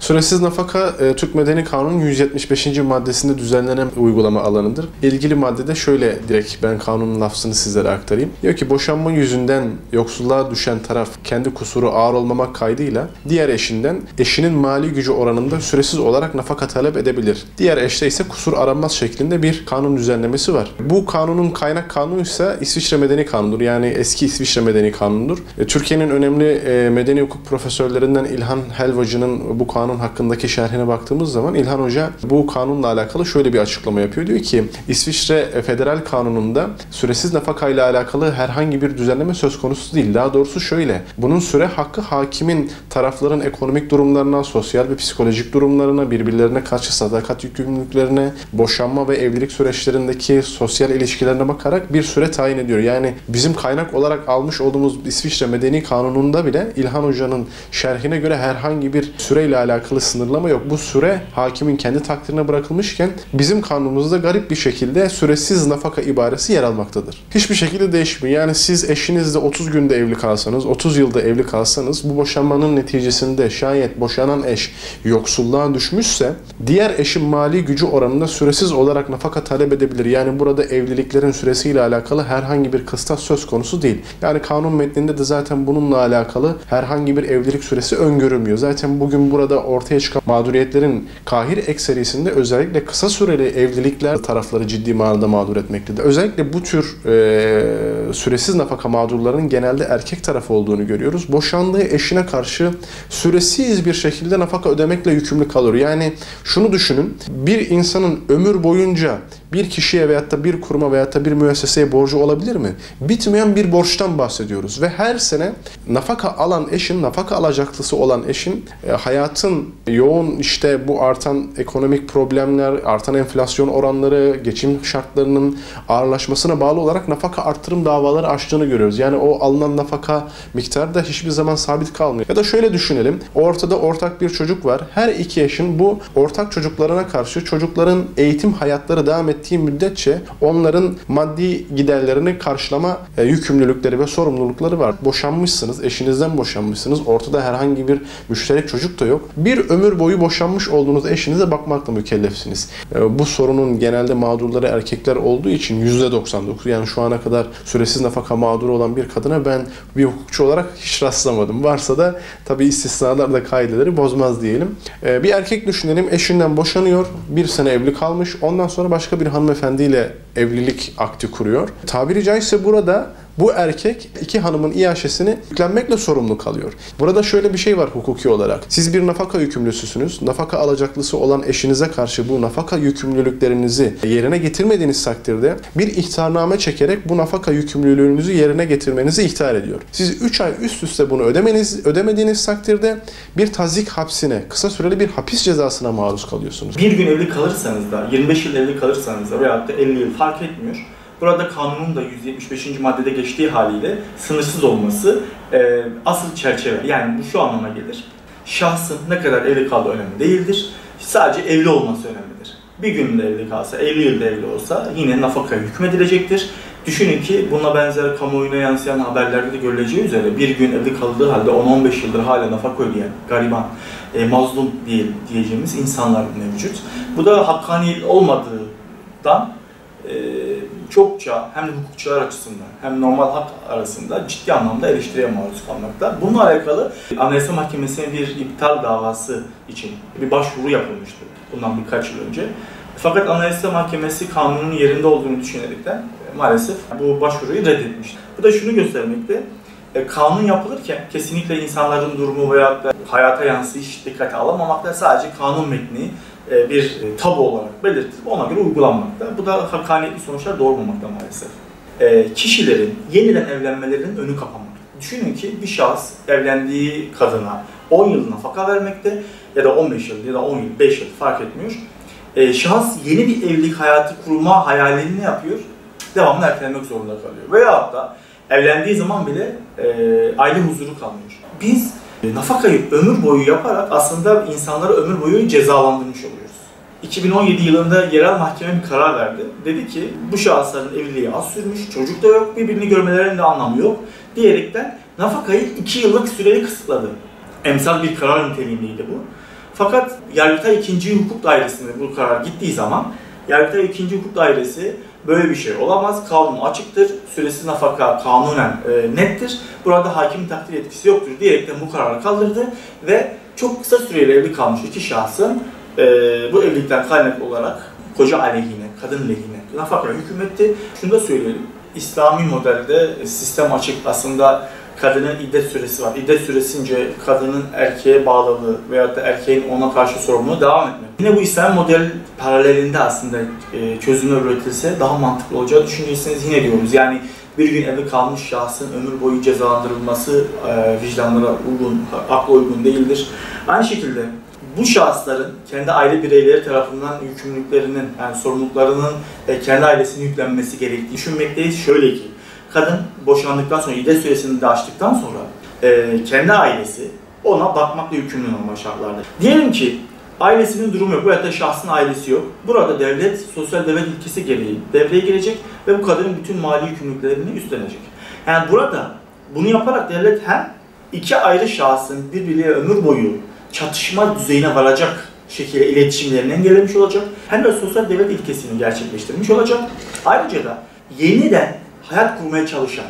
Süresiz nafaka Türk Medeni Kanunu'nun 175. maddesinde düzenlenen uygulama alanıdır. İlgili maddede şöyle direkt ben kanunun lafzını sizlere aktarayım. Diyor ki boşanma yüzünden yoksulluğa düşen taraf kendi kusuru ağır olmamak kaydıyla diğer eşinden eşinin mali gücü oranında süresiz olarak nafaka talep edebilir. Diğer eşte ise kusur aranmaz şeklinde bir kanun düzenlemesi var. Bu kanunun kaynak kanunu ise İsviçre Medeni Kanunu'dur. Yani eski İsviçre Medeni Kanunu'dur. Türkiye'nin önemli medeni hukuk profesörlerinden İlhan Helvacı'nın bu kanun hakkındaki şerhine baktığımız zaman İlhan Hoca bu kanunla alakalı şöyle bir açıklama yapıyor. Diyor ki İsviçre Federal Kanunu'nda süresiz nafaka ile alakalı herhangi bir düzenleme söz konusu değil. Daha doğrusu şöyle. Bunun süre hakkı hakimin tarafların ekonomik durumlarına, sosyal ve psikolojik durumlarına, birbirlerine karşı sadakat yükümlülüklerine, boşanma ve evlilik süreçlerindeki sosyal ilişkilerine bakarak bir süre tayin ediyor. Yani bizim kaynak olarak almış olduğumuz İsviçre Medeni Kanunu'nda bile İlhan Hoca'nın şerhine göre herhangi bir süreyle alakalı sınırlama yok. Bu süre hakimin kendi takdirine bırakılmışken bizim kanunumuzda garip bir şekilde süresiz nafaka ibaresi yer almaktadır. Hiçbir şekilde değişmiyor. Yani siz eşinizle 30 günde evli kalsanız, 30 yılda evli kalsanız bu boşanmanın neticesinde şayet boşanan eş yoksulluğa düşmüşse diğer eşin mali gücü oranında süresiz olarak nafaka talep edebilir. Yani burada evliliklerin süresiyle alakalı herhangi bir kıstas söz konusu değil. Yani kanun metninde de zaten bununla alakalı herhangi bir evlilik süresi öngörülmüyor. Zaten bugün burada ortaya çıkan mağduriyetlerin kahir ekserisinde özellikle kısa süreli evlilikler tarafları ciddi manada mağdur etmektedir. Özellikle bu tür süresiz nafaka mağdurlarının genelde erkek tarafı olduğunu görüyoruz. Boşandığı eşine karşı süresiz bir şekilde nafaka ödemekle yükümlü kalıyor. Yani şunu düşünün, bir insanın ömür boyunca bir kişiye veyahut da bir kuruma veyahut da bir müesseseye borcu olabilir mi? Bitmeyen bir borçtan bahsediyoruz ve her sene nafaka alan eşin, nafaka alacaklısı olan eşin hayatın yoğun işte bu artan ekonomik problemler, artan enflasyon oranları, geçim şartlarının ağırlaşmasına bağlı olarak nafaka artırım davaları açtığını görüyoruz. Yani o alınan nafaka miktarı da hiçbir zaman sabit kalmıyor. Ya da şöyle düşünelim, ortada ortak bir çocuk var. Her iki eşin bu ortak çocuklarına karşı çocukların eğitim hayatları devam ettiği müddetçe onların maddi giderlerini karşılama yükümlülükleri ve sorumlulukları var. Boşanmışsınız, eşinizden boşanmışsınız. Ortada herhangi bir müşterek çocuk da yok. Bir ömür boyu boşanmış olduğunuz eşinize bakmakla mükellefsiniz. Bu sorunun genelde mağdurları erkekler olduğu için %99, yani şu ana kadar süresiz nafaka mağduru olan bir kadına ben bir hukukçu olarak hiç rastlamadım. Varsa da tabii istisnalar da kaideleri bozmaz diyelim. Bir erkek düşünelim, eşinden boşanıyor, bir sene evli kalmış, ondan sonra başka bir hanımefendiyle evlilik akdi kuruyor. Tabiri caizse burada bu erkek iki hanımın iaşesini yüklenmekle sorumlu kalıyor. Burada şöyle bir şey var hukuki olarak. Siz bir nafaka yükümlüsüsünüz. Nafaka alacaklısı olan eşinize karşı bu nafaka yükümlülüklerinizi yerine getirmediğiniz takdirde bir ihtarname çekerek bu nafaka yükümlülüğünüzü yerine getirmenizi ihtar ediyor. Siz 3 ay üst üste bunu ödemediğiniz takdirde bir tazyik hapsine, kısa süreli bir hapis cezasına maruz kalıyorsunuz. Bir gün evli kalırsanız da, 25 yıl evli kalırsanız da veyahut da 50 yıl fark etmiyor. Burada kanunun da 175. maddede geçtiği haliyle sınırsız olması asıl çerçeve. Yani bu şu anlama gelir. Şahsın ne kadar evli kaldığı önemli değildir. Sadece evli olması önemlidir. Bir gün de evli kalsa, 50 yılda evli olsa yine nafakaya hükmedilecektir. Düşünün ki buna benzer kamuoyuna yansıyan haberlerde de görüleceği üzere bir gün evli kaldığı halde 10-15 yıldır hala nafaka ödeyen, gariban, mazlum diyeceğimiz insanlar mevcut. Bu da hakkaniyet olmadığından çokça hem de hukukçular açısından hem normal halk arasında ciddi anlamda eleştiriye maruz kalmakta. Bununla alakalı Anayasa Mahkemesi'ne bir iptal davası için bir başvuru yapılmıştı bundan birkaç yıl önce. Fakat Anayasa Mahkemesi kanunun yerinde olduğunu düşünerekten maalesef bu başvuruyu reddetmişti. Bu da şunu göstermekte, kanun yapılırken kesinlikle insanların durumu veya hayata yansıyış dikkate alınmamakta, sadece kanun metni bir tabu olarak belirtilip ona göre uygulanmakta. Bu da hakkaniyetli sonuçlar doğurmamakta maalesef. Kişilerin yeniden evlenmelerinin önü kapanmakta. Düşünün ki bir şahıs evlendiği kadına 10 yıl nafaka vermekte ya da 15 yıl ya da 10 yıl, 5 yıl fark etmiyor. Şahıs yeni bir evlilik hayatı kurma hayalini ne yapıyor? Devamlı ertelemek zorunda kalıyor. Veyahut da evlendiği zaman bile aile huzuru kalmıyor. Biz nafakayı ömür boyu yaparak aslında insanları ömür boyu cezalandırmış oluyoruz. 2017 yılında yerel mahkeme bir karar verdi. Dedi ki bu şahısların evliliği az sürmüş, çocuk da yok, birbirini görmelerinin de anlamı yok diyerekten nafakayı 2 yıllık süreli kısıtladı. Emsal bir karar niteliğindeydi bu. Fakat Yargıtay 2. Hukuk Dairesi'nde bu karar gittiği zaman Yargıtay 2. Hukuk Dairesi böyle bir şey olamaz, kanun açıktır, süresiz nafaka kanunen nettir, burada hakimin takdir etkisi yoktur diyerekten bu kararı kaldırdı ve çok kısa süreyle evli kalmış iki şahsın bu evlilikten kaynaklı olarak koca aleyhine, kadın lehine nafaka hükmetti. Şunu da söyleyelim, İslami modelde sistem açık. Aslında kadının iddet süresi var. İddet süresince kadının erkeğe bağlılığı veyahut da erkeğin ona karşı sorumluluğu devam etmek. Yine bu İslam model paralelinde aslında çözümler üretilse daha mantıklı olacağı düşünceyseniz yine diyoruz. Yani bir gün evli kalmış şahsın ömür boyu cezalandırılması vicdanlara uygun, akla uygun değildir. Aynı şekilde bu şahısların kendi aile bireyleri tarafından yükümlülüklerinin, yani sorumluluklarının kendi ailesine yüklenmesi gerektiği düşünmekteyiz. Şöyle ki, kadın boşandıktan sonra, iddet süresini de açtıktan sonra kendi ailesi ona bakmakla yükümlü normal şartlarda. Diyelim ki ailesinin durumu yok, veyahut da şahsın ailesi yok. Burada devlet, sosyal devlet ilkesi gereği devreye girecek ve bu kadının bütün mali yükümlülüklerini üstlenecek. Yani burada bunu yaparak devlet hem iki ayrı şahsın birbiriyle ömür boyu çatışma düzeyine varacak şekilde iletişimlerini engellemiş olacak, hem de sosyal devlet ilkesini gerçekleştirmiş olacak. Ayrıca da yeniden hayat kurmaya çalışan,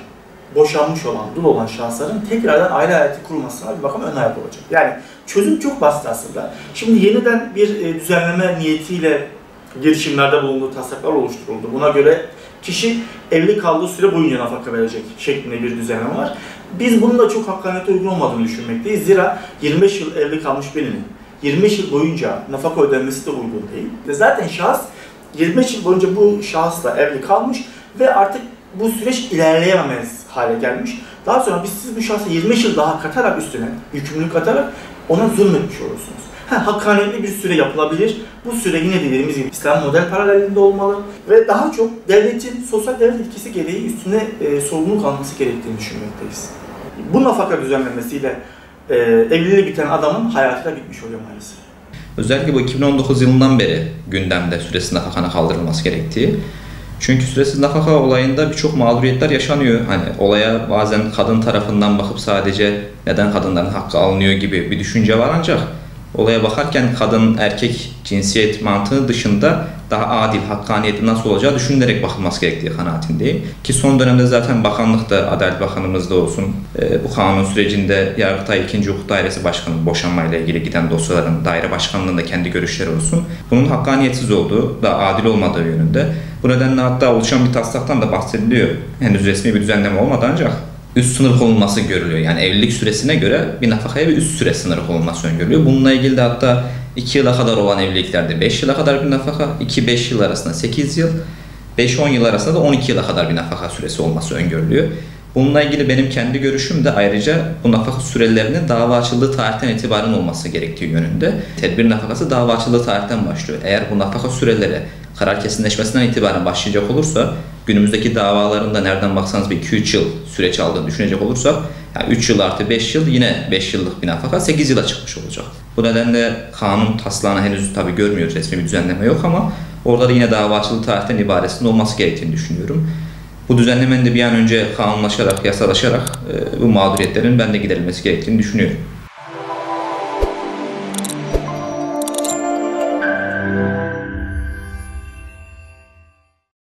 boşanmış olan, dul olan şahısların tekrardan aile hayatı kurmasına bir bakıma ön ayak olacak. Yani çözüm çok basit aslında. Şimdi yeniden bir düzenleme niyetiyle girişimlerde bulunduğu taslaklar oluşturuldu. Buna göre kişi evli kaldığı süre boyunca nafaka verecek şeklinde bir düzenleme var. Biz bunun da çok hakkaniyete uygun olmadığını düşünmekteyiz. Zira 25 yıl evli kalmış birinin 25 yıl boyunca nafaka ödenmesi de uygun değil. Ve zaten şahıs 25 yıl boyunca bu şahısla evli kalmış ve artık bu süreç ilerleyememez hale gelmiş. Daha sonra siz bu şahsa 25 yıl daha katarak üstüne, yükümlülük katarak ona zulmetmiş olursunuz. Hakkaniyetli bir süre yapılabilir. Bu süre yine dediğimiz gibi İslam model paralelinde olmalı ve daha çok devletin sosyal devlet ilkesi gereği üstüne sorumluluk alması gerektiğini düşünmekteyiz. Bu nafaka düzenlemesiyle evliliği biten adamın hayatı da bitmiş oluyor maalesef. Özellikle bu 2019 yılından beri gündemde süresiz nafakanın kaldırılması gerektiği. Çünkü süresiz nafaka olayında birçok mağduriyetler yaşanıyor. Hani olaya bazen kadın tarafından bakıp sadece neden kadınların hakkı alınıyor gibi bir düşünce var, ancak olaya bakarken kadın erkek cinsiyet mantığı dışında daha adil, hakkaniyetli nasıl olacağı düşünülerek bakılması gerektiği kanaatindeyim. Ki son dönemde zaten bakanlık da, Adalet Bakanımız da olsun, bu kanun sürecinde Yargıtay 2. Hukuk Dairesi Başkanı boşanmayla ilgili giden dosyaların daire başkanlığında kendi görüşleri olsun, bunun hakkaniyetsiz olduğu, daha adil olmadığı yönünde. Bu nedenle hatta oluşan bir taslaktan da bahsediliyor. Henüz resmi bir düzenleme olmadı, ancak üst sınır konulması görülüyor. Yani evlilik süresine göre bir nafakaya bir üst süre sınırı konulması öngörülüyor. Bununla ilgili de hatta 2 yıla kadar olan evliliklerde 5 yıla kadar bir nafaka, 2-5 yıl arasında 8 yıl, 5-10 yıl arasında da 12 yıla kadar bir nafaka süresi olması öngörülüyor. Bununla ilgili benim kendi görüşüm de ayrıca bu nafaka sürelerinin dava açıldığı tarihten itibaren olması gerektiği yönünde. Tedbir nafakası dava açıldığı tarihten başlıyor. Eğer bu nafaka süreleri karar kesinleşmesinden itibaren başlayacak olursa, günümüzdeki davalarında nereden baksanız bir 2-3 yıl süreç aldığını düşünecek olursak, yani 3 yıl artı 5 yıl yine 5 yıllık bir nafaka 8 yıla çıkmış olacak. Bu nedenle kanun taslağını henüz tabii görmüyoruz, resmi bir düzenleme yok, ama orada da yine dava açıldığı tarihten ibaresinde olması gerektiğini düşünüyorum. Bu düzenlemenin de bir an önce kanunlaşarak, yasalaşarak bu mağduriyetlerin ben de giderilmesi gerektiğini düşünüyorum.